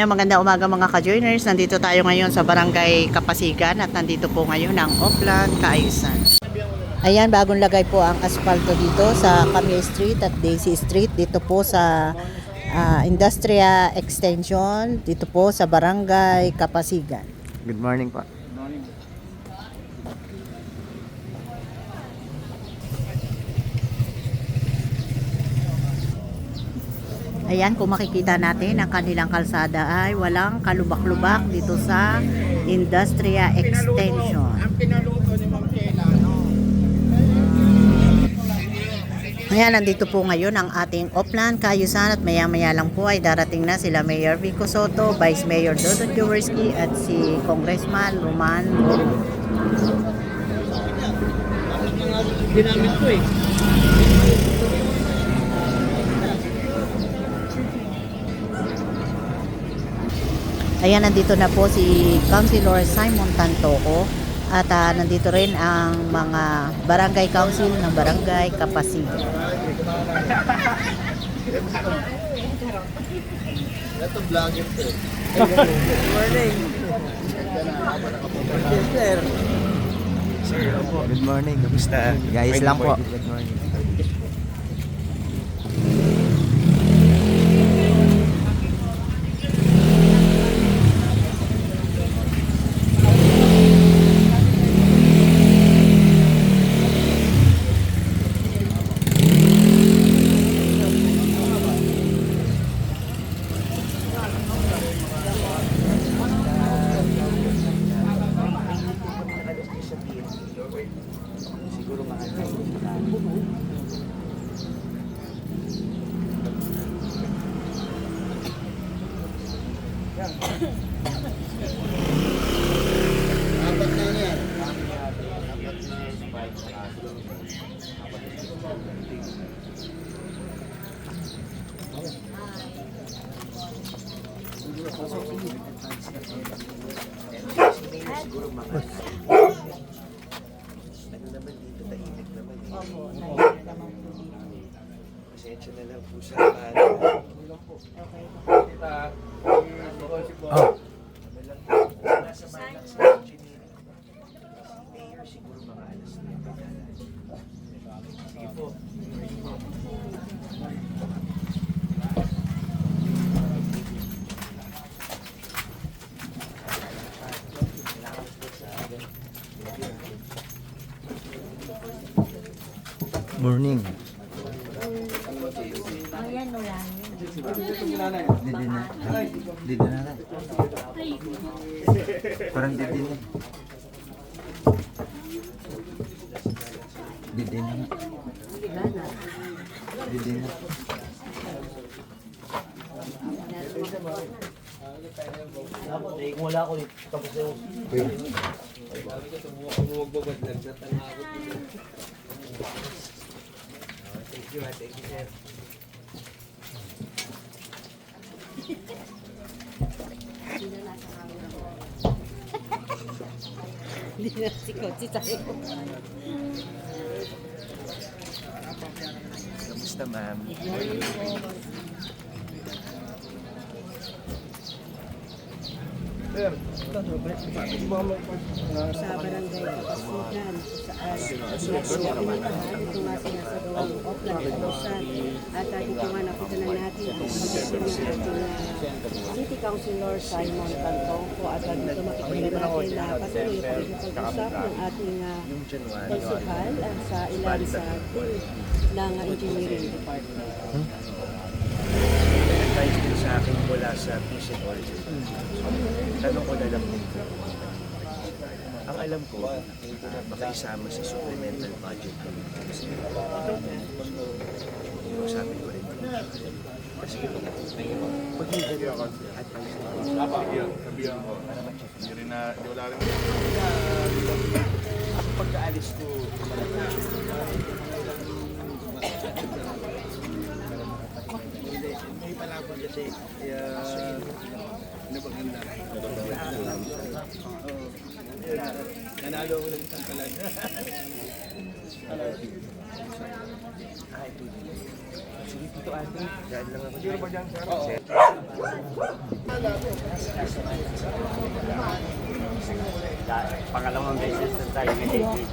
Ngayon, maganda umaga mga ka-joiners. Nandito tayo ngayon sa Barangay Kapasigan at nandito po ngayon ang Oplan Kaayusan. Ayan, bagong lagay po ang asfalto dito sa Camille Street at Daisy Street. Dito po sa Industria Extension. Dito po sa Barangay Kapasigan. Good morning pa. Ayan, kung makikita natin, ang kanilang kalsada ay walang kalubak-lubak dito sa Industria Extension. Ayan, nandito po ngayon ang ating Oplan Kaayusan at maya-maya lang po ay darating na sila Mayor Vico Soto, Vice Mayor Dodon Jaworski at si Congressman Roman Boro. Ginamit ko eh. Ayan, nandito na po si Councilor Simon Tantoco at nandito rin ang mga barangay council ng Barangay Kapasigan. Ito vlogger to. Good morning. Sir. Sir, opo. Good morning. Kamusta? Guys lang po. Good morning. Siguro mga Apat na yan. siguro mga ano naman dito, tahimik naman eh. Pasensya na lang po sa nasa man lang sa engineering. Si Mayor siguro mga alas na yung sige po. Morning. Didi na. Didi na lang. Parang didi na. Didi na. Didi na. Kung wala ko tapos yung Thank you, sir. Kamusta, ma'am? Sir, sa barangay Kapasigan ito nga sinasagawang Oplan Kaayusan at dito nga nakita na natin ang pagkasin ng ating City Councilor Simon Tantoco at dito makikita natin na patuloy pa rin pag-usap ng ating principal sa ilan sa team ng Engineering Department. Advice din sa akin mula sa Peace and Order. Tanong ko na lang dito. Ang alam ko, baka isama sa supplemental budget ko. Yung sabi ko rin. Kasi pag-ibig ako, advice ko. Sabihan ko. Hindi rin na, wala rin. Ako pagkaalis ko, may palabot kasi napaganda. Nanalo ko ng isang kalan. ito. Sige, dito ate. Dahil lang ako. Sino ba dyan, sir? Pangalawang beses na tayo nag-date.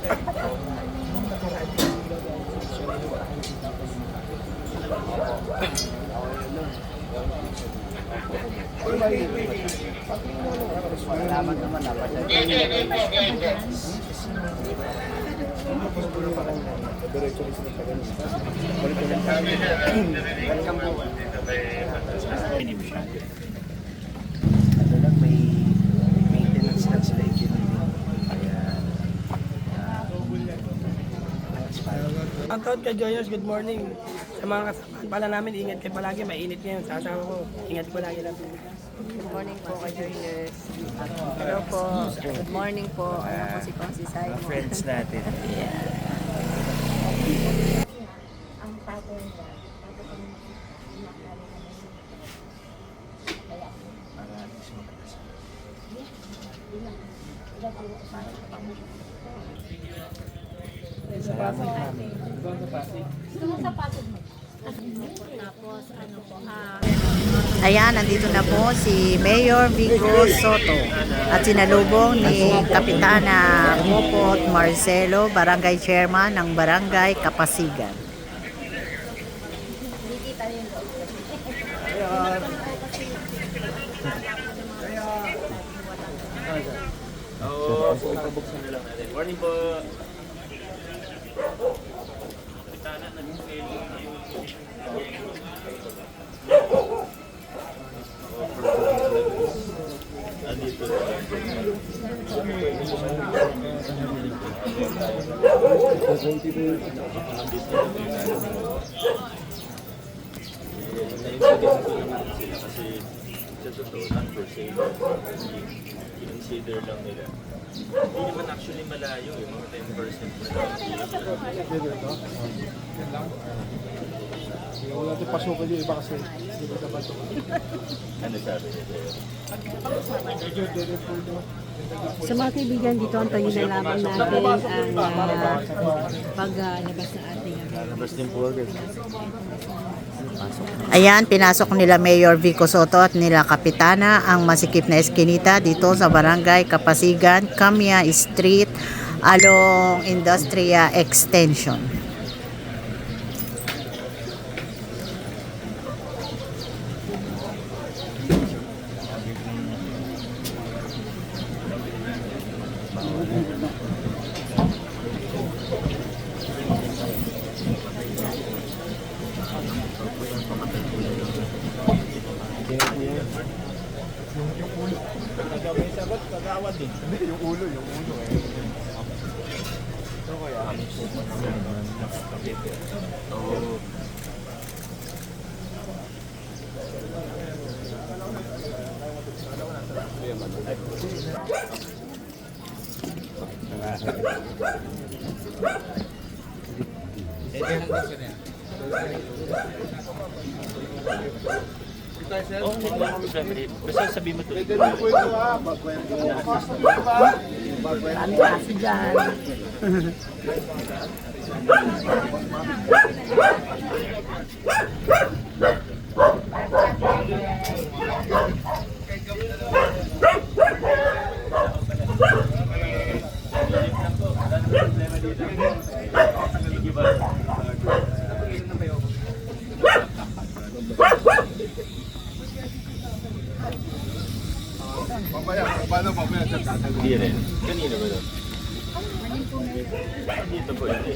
Salamat naman na. Ano lang, may maintenance lang sila engineering. Kaya, Ang taon ka, Joyos, good morning. Sa mga kasamahan pala namin, ingat kayo palagi. Mainit ngayon sa asawa ko. Ingat ko palagi lang. Good morning po kay Joylers. Hello po. Good morning po. Ako po si Consi Simon. friends natin. ang pattern niya. Para at least makakasama. Ayan, nandito na po si Mayor Vico Soto at sinalubong ni Kapitana Mopot Marcelo, Barangay Chairman ng Barangay Kapasigan. Oo, ipabuksan na lang natin. Morning po. Kasi sa totoo lang for sale, i-consider lang nila. Hindi naman actually malayo eh, mga 10% na lang. Wala natin pasukan yung iba kasi hindi ba dapat ito? Ano sabi nila? Sa mga kaibigan dito, ang tayo na lamang natin ang paglabas na ating Labas din po agad. Ayan, pinasok nila Mayor Vico Soto at nila Kapitana ang masikip na eskinita dito sa Barangay Kapasigan, Kamya Street, along Industria Extension. Yung ulo eh. Oo. Basta sabihin mo ito. Ano kasi dyan? Hindi rin. Kanina ba ito? Dito po hindi.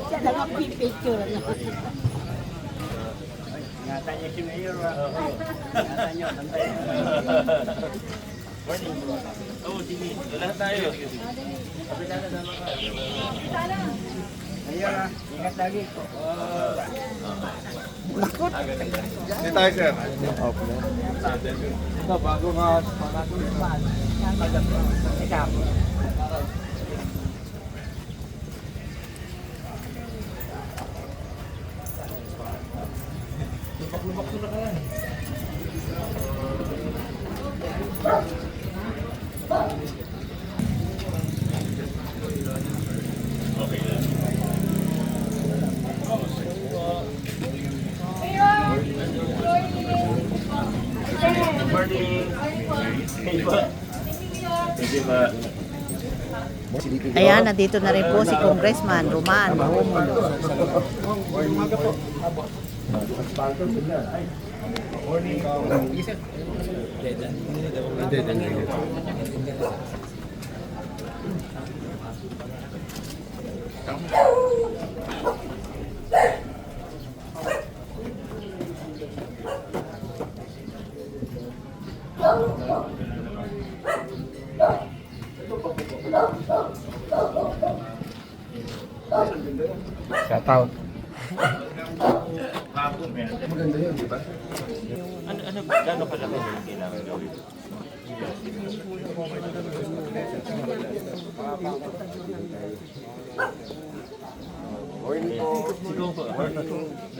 Siya lang ang pipicture. Ingatan niyo si Mayor. Ingatan niyo. Morning bro. Oo, sige. Lahat tayo. Kapitana naman ka. Mayor, ingat lagi. Hindi tayo sir. Ito, bago nga Di ba? Ayan, nandito na rin po si Congressman Roman Romulo. Ano ba? Gano'n kalaki yung kailangan gawin? Morning po. Siguro po.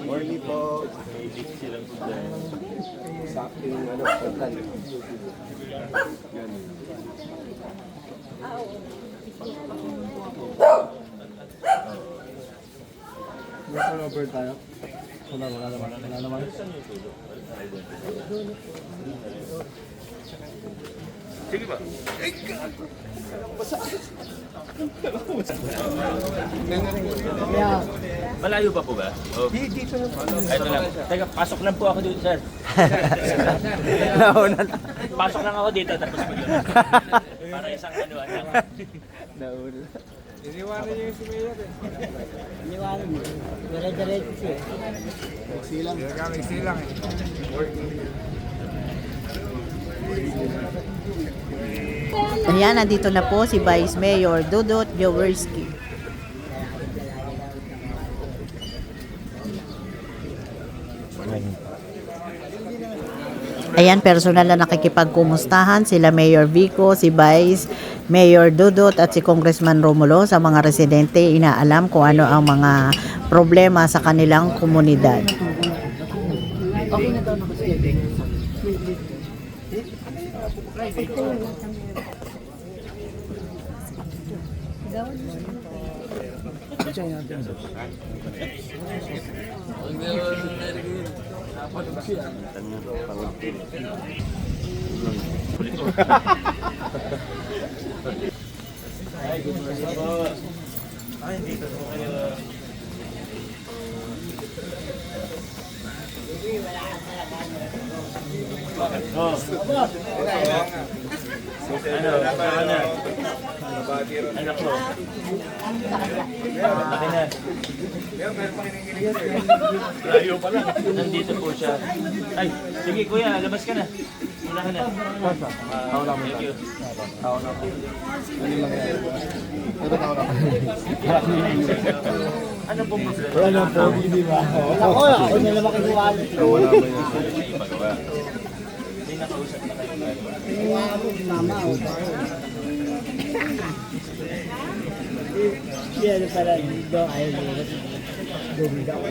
Morning po. May leak silang problema. Saking pagkan. Sige ba? Malayo pa po ba? Oh. Dito na. Ito lang. Teka, pasok lang po ako dito, sir. Pasok lang ako dito, tapos bigla. Para isang ano. Ayan, nandito na po si Vice Mayor Dudut Jaworski. Ayan, personal na nakikipagkumustahan sila Mayor Vico, si Vice Mayor Dudut at si Congressman Romulo sa mga residente. Inaalam kung ano ang mga problema sa kanilang komunidad. Anak ko. Laki na. Layo pala. Nandito po siya. Ay, sige kuya, labas ka na. Wala ka na. Thank you. Ano pong problema? Wala po, hindi ba? Ako na naman kinuwala. Wala ba yung paggawa? May nakausap na kayo. Mama, Ano pala, dito ayaw mo. Bumida ko.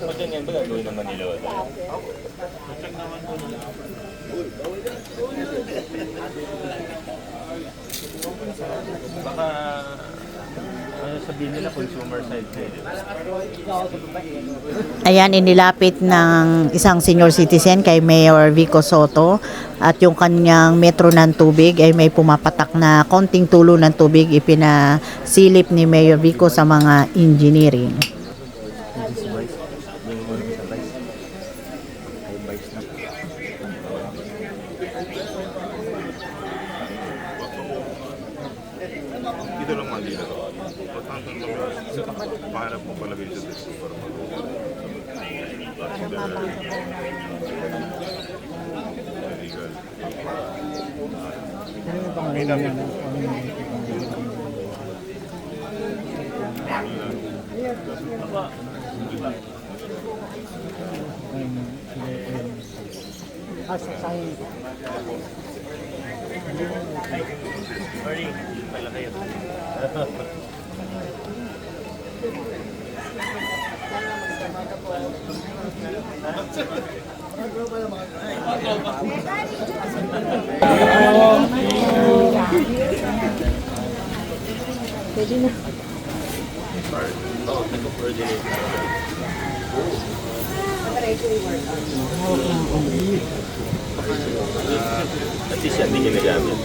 Pag ganyan ba gagawin naman nila wala? Baka sabihin nila consumer side na Ayan, inilapit ng isang senior citizen kay Mayor Vico Soto at yung kanyang metro ng tubig ay may pumapatak na konting tulo ng tubig ipinasilip ni Mayor Vico sa mga engineering. Dito lang mali na to. Pahanap mo palagay sa desk para Morning. Pala kayo. Pwede na. Oo, nag-coordinate. At least yan, hindi ginagamit.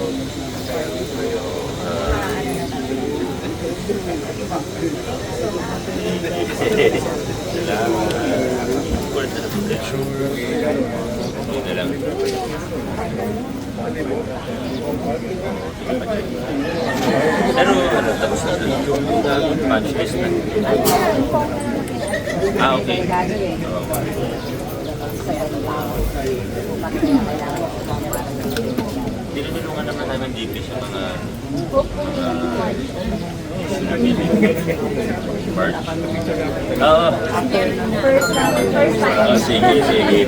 Hindi na lang. Pero ano, tapos na yung punch list na. Okay. Tinutulungan naman namin DP sa mga March. Oo. Sige, sige.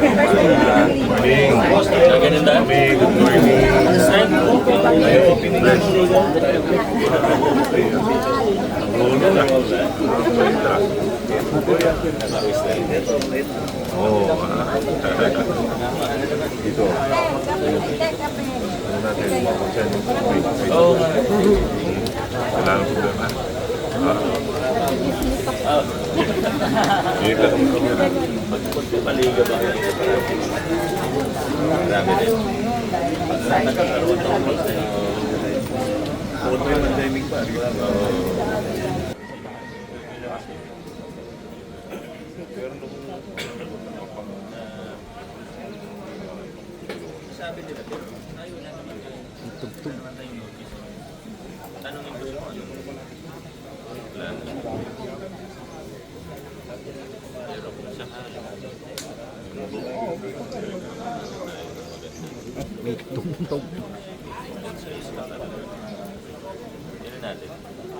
Ganun na? Good morning. Dito. Ano natin, mag-send ng Oo nga. wala nang problema. Hindi ka naman kami. Paliga ba? Marami din. Nagkakaroon ako sa Photo yung pandemic pa. sabi nila, pero tayo na naman tayo. Tugtog. Tanongin ko yung ano. Wala na. Pero kung sakali, may tugtog. Yan natin.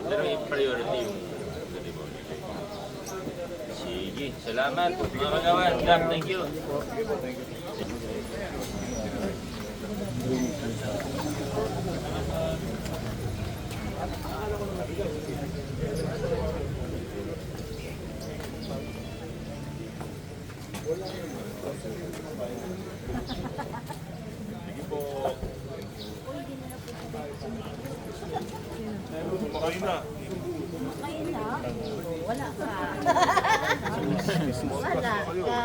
Pero yung priority yung sige, salamat mga kagawan. Gab, thank you. Kumakain na. Wala ka. Wala ka.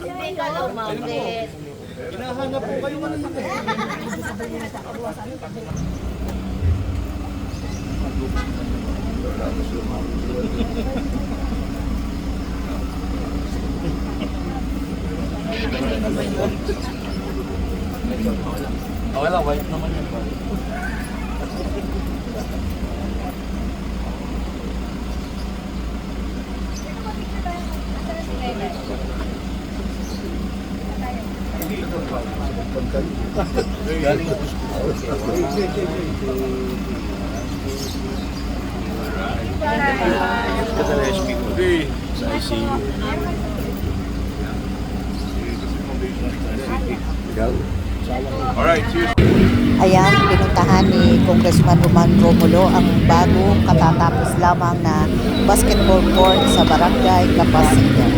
Hindi ka lumapit. Hinahanap po kayo man naman eh. Wala, white naman yan. Okay. Sa ICU. Alright, cheers. Ayan, pinuntahan ni Congressman Roman Romulo ang bagong katatapos lamang na basketball court sa Barangay Kapasigan.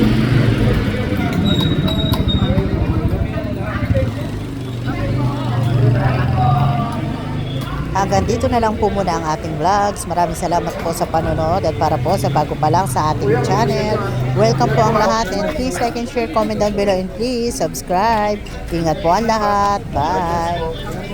Hanggang dito na lang po muna ang ating vlogs. Maraming salamat po sa panonood at para po sa bago pa lang sa ating channel. Welcome po ang lahat and please like and share, comment down below and please subscribe. Ingat po ang lahat. Bye!